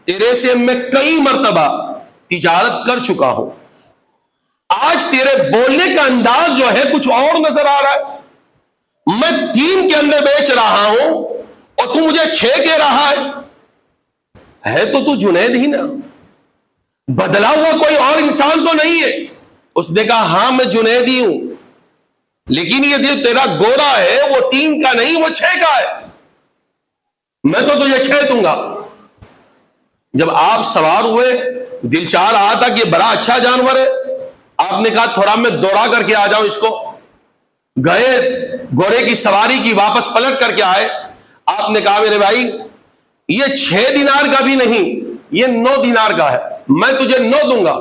تیرے سے میں کئی مرتبہ تجارت کر چکا ہوں، آج تیرے بولنے کا انداز جو ہے کچھ اور نظر آ رہا ہے. میں 3 کے اندر بیچ رہا ہوں اور تو مجھے 6 کہہ رہا ہے تو جنید ہی نا، بدلا ہوا کوئی اور انسان تو نہیں ہے. اس نے کہا ہاں میں جنید ہی ہوں، لیکن یہ جو تیرا گھوڑا ہے وہ 3 کا نہیں، وہ 6 کا ہے، میں تو تجھے 6 دوں گا. جب آپ سوار ہوئے، دل چاہ رہا تھا کہ بڑا اچھا جانور ہے، آپ نے کہا تھوڑا میں دوڑا کر کے آ جاؤں اس کو. گئے، گھوڑے کی سواری کی، واپس پلٹ کر کے آئے. آپ نے کہا میرے بھائی یہ 6 دینار کا بھی نہیں، یہ 9 دینار کا ہے، میں تجھے 9 دوں گا.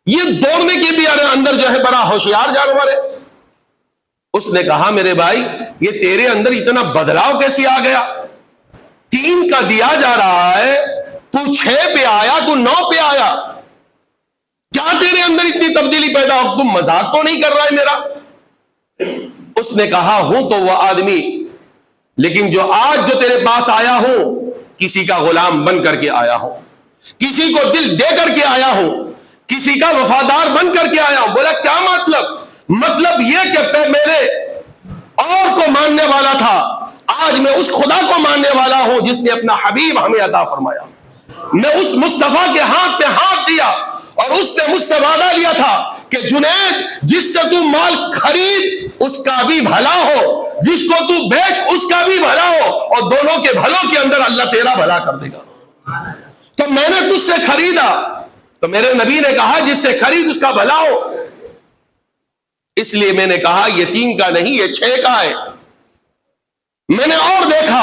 یہ دوڑنے کی بھی اندر جو ہے بڑا ہوشیار جانور ہے. اس نے کہا میرے بھائی یہ تیرے اندر اتنا بدلاؤ کیسے آ گیا؟ 3 کا دیا جا رہا ہے، تو 6 پہ آیا، تو 9 پہ آیا، کیا تیرے اندر اتنی تبدیلی پیدا ہو؟ تم مذاق تو نہیں کر رہا ہے میرا؟ اس نے کہا ہوں تو وہ آدمی، لیکن جو آج جو تیرے پاس آیا ہوں کسی کا غلام بن کر کے آیا ہوں، کسی کو دل دے کر کے آیا ہوں، کسی کا وفادار بن کر کے آیا ہوں. بولا کیا مطلب یہ کہ میرے اور کو ماننے والا تھا، آج میں اس خدا کو ماننے والا ہوں جس نے اپنا حبیب ہمیں عطا فرمایا. میں اس مصطفیٰ کے ہاتھ پہ ہاتھ دیا اور اس نے مجھ سے وعدہ لیا تھا کہ جنید جس سے تو مال خرید اس کا بھی بھلا ہو، جس کو تو بیچ اس کا بھی بھلا ہو، اور دونوں کے بھلوں کے اندر اللہ تیرا بھلا کر دے گا. تو میں نے تجھ سے خریدا، تو میرے نبی نے کہا جس سے خرید اس کا بھلا ہو. اس لیے میں نے کہا یہ 3 کا نہیں، یہ 6 کا ہے. میں نے اور دیکھا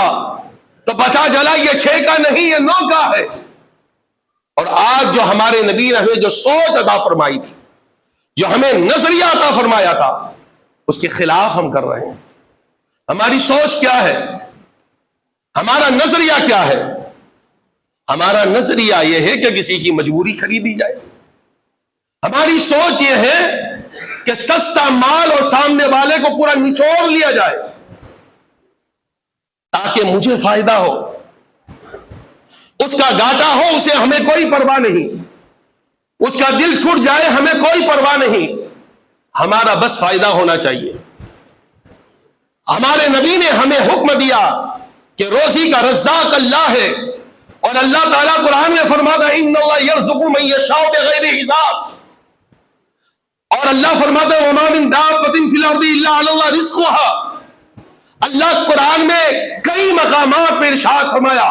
تو پتا چلا یہ 6 کا نہیں، یہ 9 کا ہے. اور آج جو ہمارے نبی نے ہمیں جو سوچ عطا فرمائی تھی، جو ہمیں نظریہ عطا فرمایا تھا، اس کے خلاف ہم کر رہے ہیں. ہماری سوچ کیا ہے؟ ہمارا نظریہ کیا ہے؟ ہمارا نظریہ یہ ہے کہ کسی کی مجبوری خریدی جائے. ہماری سوچ یہ ہے کہ سستا مال اور سامنے والے کو پورا نچوڑ لیا جائے تاکہ مجھے فائدہ ہو، اس کا گھاٹا ہو اسے ہمیں کوئی پرواہ نہیں، اس کا دل ٹوٹ جائے ہمیں کوئی پرواہ نہیں، ہمارا بس فائدہ ہونا چاہیے. ہمارے نبی نے ہمیں حکم دیا کہ روزی کا رزاق اللہ ہے، اور اللہ تعالیٰ قرآن میں فرماتا ہے ان اللہ یرزق من یشاء بغیر حساب، اور اللہ فرماتا ہے وما من دابۃ فی الارض الا علی اللہ رزقها. اللہ قرآن میں کئی مقامات پہ ارشاد فرمایا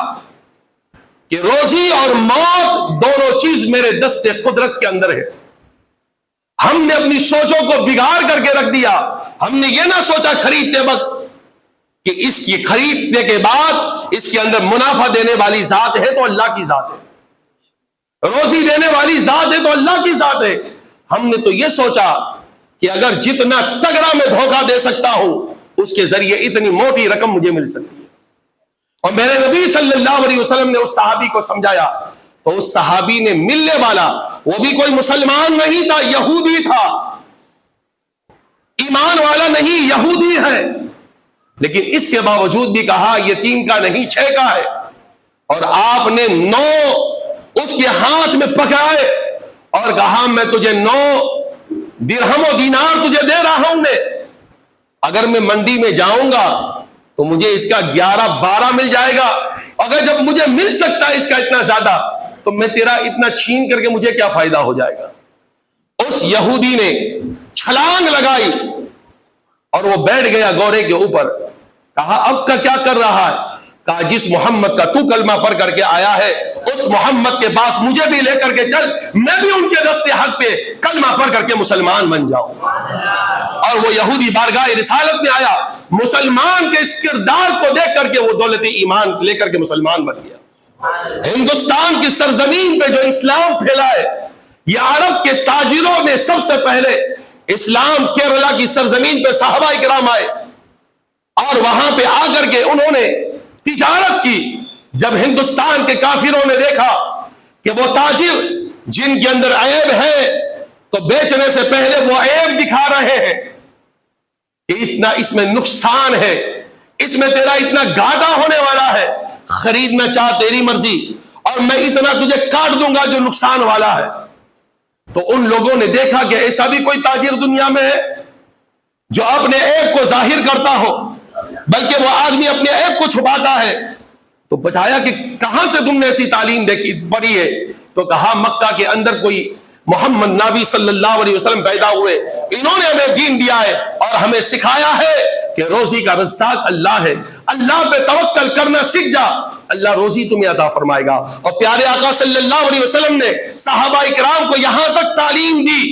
کہ روزی اور موت دونوں چیز میرے دست قدرت کے اندر ہے. ہم نے اپنی سوچوں کو بگاڑ کر کے رکھ دیا. ہم نے یہ نہ سوچا خریدتے وقت کہ اس کی خریدنے کے بعد اس کے اندر منافع دینے والی ذات ہے تو اللہ کی ذات ہے، روزی دینے والی ذات ہے تو اللہ کی ذات ہے۔ ہم نے تو یہ سوچا کہ اگر جتنا تگڑا میں دھوکہ دے سکتا ہوں اس کے ذریعے اتنی موٹی رقم مجھے مل سکتی ہے۔ اور میرے نبی صلی اللہ علیہ وسلم نے اس صحابی کو سمجھایا تو اس صحابی نے ملنے والا وہ بھی کوئی مسلمان نہیں تھا، یہودی تھا، ایمان والا نہیں، یہودی ہے، لیکن اس کے باوجود بھی کہا یہ 3 کا نہیں 6 کا ہے، اور آپ نے 9 اس کے ہاتھ میں پکڑائے اور کہا میں تجھے 9 درہم و دینار تجھے دے رہا ہوں، اگر میں منڈی میں جاؤں گا تو مجھے اس کا 11-12 مل جائے گا، اگر جب مجھے مل سکتا ہے اس کا اتنا زیادہ تو میں تیرا اتنا چھین کر کے مجھے کیا فائدہ ہو جائے گا۔ اس یہودی نے چھلانگ لگائی اور وہ بیٹھ گیا گورے کے اوپر، کہا اب کا کیا کر رہا ہے؟ کہا جس محمد کا تو کلمہ پڑھ کر کے آیا ہے اس محمد کے پاس مجھے بھی لے کر کے چل، میں بھی ان کے دستے حق پہ کلمہ پڑھ کر کے مسلمان بن جاؤں۔ اور وہ یہودی بارگاہ رسالت میں آیا، مسلمان کے اس کردار کو دیکھ کر کے وہ دولت ایمان لے کر کے مسلمان بن گیا۔ ہندوستان کی سرزمین پہ جو اسلام پھیلا ہے، یہ عرب کے تاجروں میں سب سے پہلے اسلام کیرلا کی سرزمین پہ صحابہ کرام آئے اور وہاں پہ آ کر کے انہوں نے تجارت کی۔ جب ہندوستان کے کافروں نے دیکھا کہ وہ تاجر جن کے اندر عیب ہے تو بیچنے سے پہلے وہ عیب دکھا رہے ہیں کہ اتنا اس میں نقصان ہے، اس میں تیرا اتنا گھاٹا ہونے والا ہے، خریدنا چاہ تیری مرضی اور میں اتنا تجھے کاٹ دوں گا جو نقصان والا ہے۔ تو ان لوگوں نے دیکھا کہ ایسا بھی کوئی تاجر دنیا میں ہے جو اپنے عیب کو ظاہر کرتا ہو، بلکہ وہ آدمی اپنے عیب کو چھپاتا ہے۔ تو بتایا کہ کہاں سے تم نے ایسی تعلیم دیکھی پڑھی ہے؟ تو کہا مکہ کے اندر کوئی محمد نبی صلی اللہ علیہ وسلم پیدا ہوئے، انہوں نے ہمیں دین دیا ہے اور ہمیں سکھایا ہے کہ روزی کا رزاق اللہ ہے، اللہ پہ توکل کرنا سیکھ جا، اللہ روزی تمہیں عطا فرمائے گا۔ اور پیارے آقا صلی اللہ علیہ وسلم نے صحابہ کرام کو یہاں تک تعلیم دی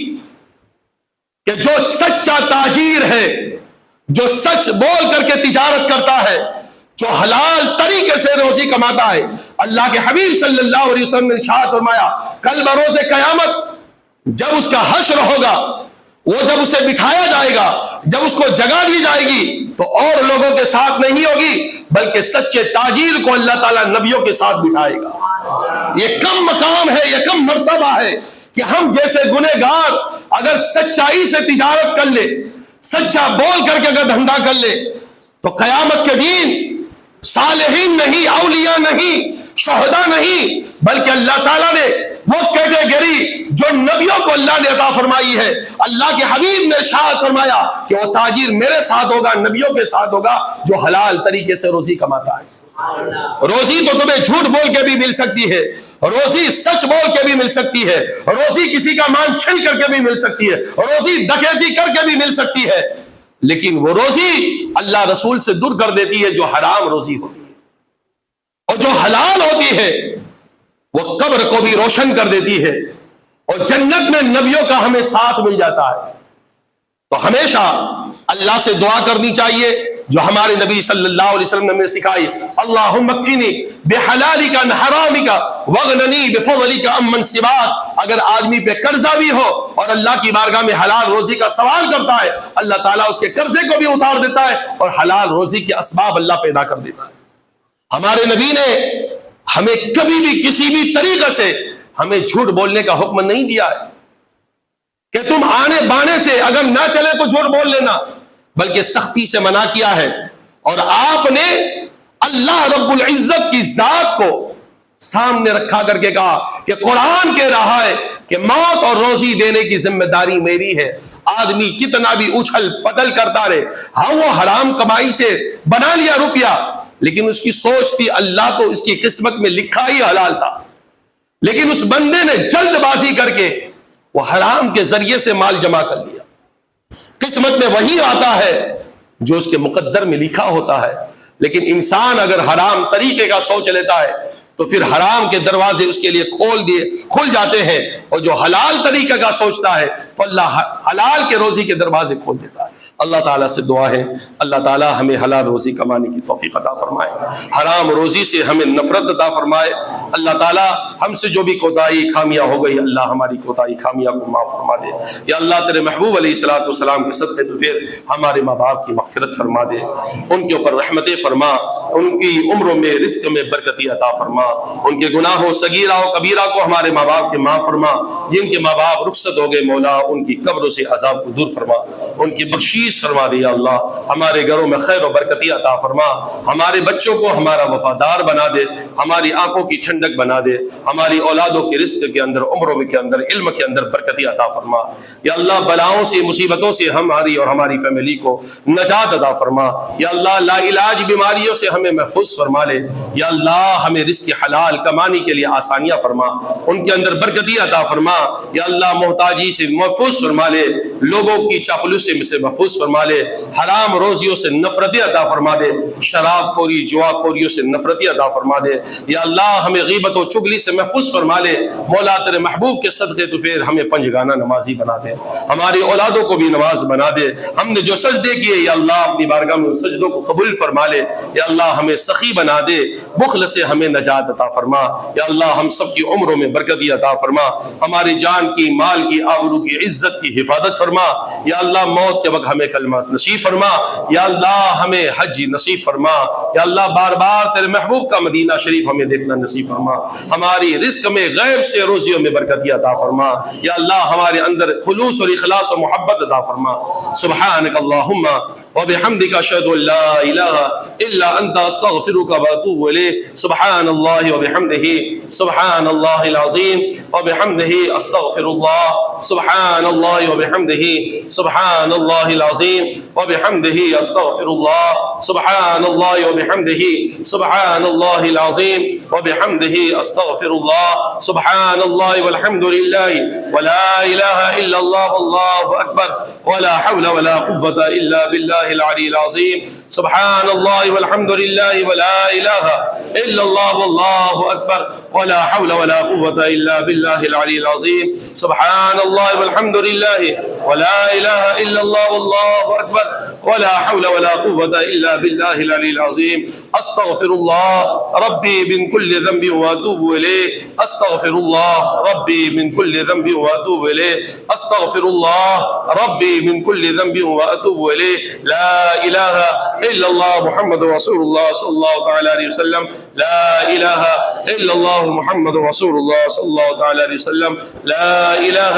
کہ جو سچا تاجر ہے، جو سچ بول کر کے تجارت کرتا ہے، جو حلال طریقے سے روزی کماتا ہے، اللہ کے حبیب صلی اللہ علیہ وسلم نے ارشاد فرمایا کل بروز قیامت جب اس کا حشر ہوگا، وہ جب اسے بٹھایا جائے گا، جب اس کو جگہ دی جائے گی تو اور لوگوں کے ساتھ نہیں ہوگی بلکہ سچے تاجر کو اللہ تعالیٰ نبیوں کے ساتھ بٹھائے گا۔ یہ کم مقام ہے، یہ کم مرتبہ ہے کہ ہم جیسے گنہگار اگر سچائی سے تجارت کر لے، سچا بول کر کے اگر دھندا کر لے تو قیامت کے دن صالحین نہیں، اولیاء نہیں، شہداء نہیں، بلکہ اللہ تعالیٰ نے وہ کیٹیگری جو نبیوں کو اللہ نے عطا فرمائی ہے، اللہ کے حبیب نے ارشاد فرمایا کہ وہ تاجر میرے ساتھ ہوگا، نبیوں کے ساتھ ہوگا جو حلال طریقے سے روزی کماتا ہے۔ روزی تو تمہیں جھوٹ بول کے بھی مل سکتی ہے، روزی سچ بول کے بھی مل سکتی ہے، روزی کسی کا مال چھین کر کے بھی مل سکتی ہے، روزی ڈکیتی کر کے بھی مل سکتی ہے، لیکن وہ روزی اللہ رسول سے دور کر دیتی ہے جو حرام روزی ہوتی ہے، اور جو حلال ہوتی ہے وہ قبر کو بھی روشن کر دیتی ہے، اور جنت میں نبیوں کا ہمیں ساتھ مل جاتا ہے۔ تو ہمیشہ اللہ سے دعا کرنی چاہیے جو ہمارے نبی صلی اللہ علیہ وسلم نے ہمیں سکھائی، اللہم اکفنی بحلالک عن حرامک واغننی بفضلک عمن سواک۔ اگر آدمی پہ قرضہ بھی ہو اور اللہ کی بارگاہ میں حلال روزی کا سوال کرتا ہے، اللہ تعالیٰ اس کے قرضے کو بھی اتار دیتا ہے اور حلال روزی کے اسباب اللہ پیدا کر دیتا ہے۔ ہمارے نبی نے ہمیں کبھی بھی کسی بھی طریقے سے ہمیں جھوٹ بولنے کا حکم نہیں دیا ہے کہ تم آنے بانے سے اگر نہ چلے تو جھوٹ بول لینا، بلکہ سختی سے منع کیا ہے۔ اور آپ نے اللہ رب العزت کی ذات کو سامنے رکھا کر کے کہا کہ قرآن کہہ رہا ہے کہ موت اور روزی دینے کی ذمہ داری میری ہے۔ آدمی کتنا بھی اچھل پتل کرتا رہے، ہاں وہ حرام کمائی سے بنا لیا روپیہ، لیکن اس کی سوچ تھی اللہ تو اس کی قسمت میں لکھا ہی حلال تھا، لیکن اس بندے نے جلد بازی کر کے وہ حرام کے ذریعے سے مال جمع کر لیا۔ قسمت میں وہی آتا ہے جو اس کے مقدر میں لکھا ہوتا ہے، لیکن انسان اگر حرام طریقے کا سوچ لیتا ہے تو پھر حرام کے دروازے اس کے لیے کھل جاتے ہیں، اور جو حلال طریقے کا سوچتا ہے تو اللہ حلال کے روزی کے دروازے کھول دیتا ہے۔ اللہ تعالیٰ سے دعا ہے اللہ تعالیٰ ہمیں حلال روزی کمانے کی توفیق عطا فرمائے، حرام روزی سے ہمیں نفرت عطا فرمائے۔ اللہ تعالیٰ ہم سے جو بھی کوتاہی خامیاں ہو گئی اللہ ہماری کوتاہی خامیاں کو معاف فرما دے۔ یا اللہ تیرے محبوب علیہ الصلوۃ والسلام کے صدقے تو پھر ہمارے ماں باپ کی مغفرت فرما دے، ان کے اوپر رحمتیں فرما، ان کی عمروں میں رزق میں برکتی عطا فرما، ان کے گناہوں صغیرہ و کبیرہ کو ہمارے ماں باپ کے معاف فرما، جن کے ماں باپ رخصت ہو گئے مولا ان کی قبروں سے عذاب کو دور فرما، ان کی بخشش فرما دے۔ یا اللہ ہمارے گھروں میں خیر و برکتی عطا فرما، ہمارے بچوں کو ہمارا وفادار بنا دے، ہماری آنکھوں کی ٹھنڈک بنا دے، ہماری اولادوں کے رزق کے اندر، عمروں کے اندر، علم کے اندر برکتی عطا فرما۔ یا اللہ بلاؤں سے مصیبتوں سے ہماری اور ہماری فیملی کو نجات عطا فرما۔ یا اللہ لا علاج بیماریوں سے ہمیں محفوظ فرما لے۔ یا اللہ ہمیں رزق حلال کمانے کے لیے آسانیاں فرما، ان کے اندر برکتی عطا فرما۔ یا اللہ محتاجی سے محفوظ فرما لے، لوگوں کی چاپلوسی سے محفوظ فرما لے، حرام روزیوں سے نفرت عطا فرما دے، شراب خوری جوا خوریوں سے نفرت عطا فرما دے۔ یا اللہ ہمیں غیبت و چغلی سے محفوظ فرما لے، مولا تیرے محبوب کے صدقے تو پھر ہمیں پنجگانہ نمازی بنا دے، ہماری اولادوں کو بھی نماز بنا دے، ہم نے جو سجدے کیے یا اللہ اپنی بارگاہ میں ان سجدوں کو قبول فرما لے۔ یا اللہ ہمیں سخی بنا دے، بخل سے ہمیں نجات عطا فرما۔ یا اللہ ہم سب کی عمروں میں برکتی عطا فرما، ہماری جان کی، مال کی، آبرو کی، عزت کی حفاظت فرما۔ یا اللہ موت کے وقت ہمیں کلمہ نصیب فرما۔ یا اللہ ہمیں حج نصیب فرما۔ یا اللہ بار بار تیرے محبوب کا مدینہ شریف ہمیں دیکھنا نصیب فرما، ہماری رزق میں غیب سے روزیوں میں برکتی عطا فرما۔ یا اللہ ہمارے اندر خلوص اور اخلاص و محبت عطا فرما۔ سبحانک اللہم وبحمدک اشہد ان لا الہ الا انت استغفرک واتوب الیک۔ سبحان اللہ وبحمدہ سبحان اللہ العظیم وبحمدہ استغفر اللہ۔ سبحان اللہ وبحمدہ سبحان اللہ العظیم وبحمدہ استغفر اللہ۔ سبحان اللہ وبحمدہ سبحان اللہ العظیم وبحمدہ استغفر اللہ۔ سبحان اللہ والحمد للہ ولا الہ الا اللہ واللہ اکبر ولا حول ولا قوة الا باللہ العلی العظیم۔ سبحان اللہ والحمد للہ ولا الہ الا اللہ واللہ اکبر ولا حول ولا قوة الا باللہ العلی العظیم۔ سبحان اللہ والحمد للہ ولا الہ الا اللہ واللہ اکبر ولا حول ولا قوة الا باللہ العلی العظیم۔ استغفر اللہ ربی من کل ذنب واتوب الیہ۔ استغفر اللہ ربی من کل ذنب واتوب الیہ۔ استغفر اللہ ربی من کل ذنب واتوب الیہ۔ لا الہ الا اللہ محمد رسول اللہ صلی اللہ تعالی علیہ وسلم۔ لا الہ الا اللہ محمد رسول اللہ صلی اللہ تعالی علیہ وسلم۔ لا الہ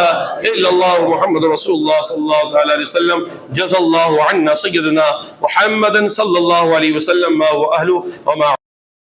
الا اللہ محمد رسول اللہ صلی اللہ تعالی علیہ وسلم۔ جزا اللہ عنا سیدنا محمد صلی اللہ علیہ وسلم ما هو اہلہ وما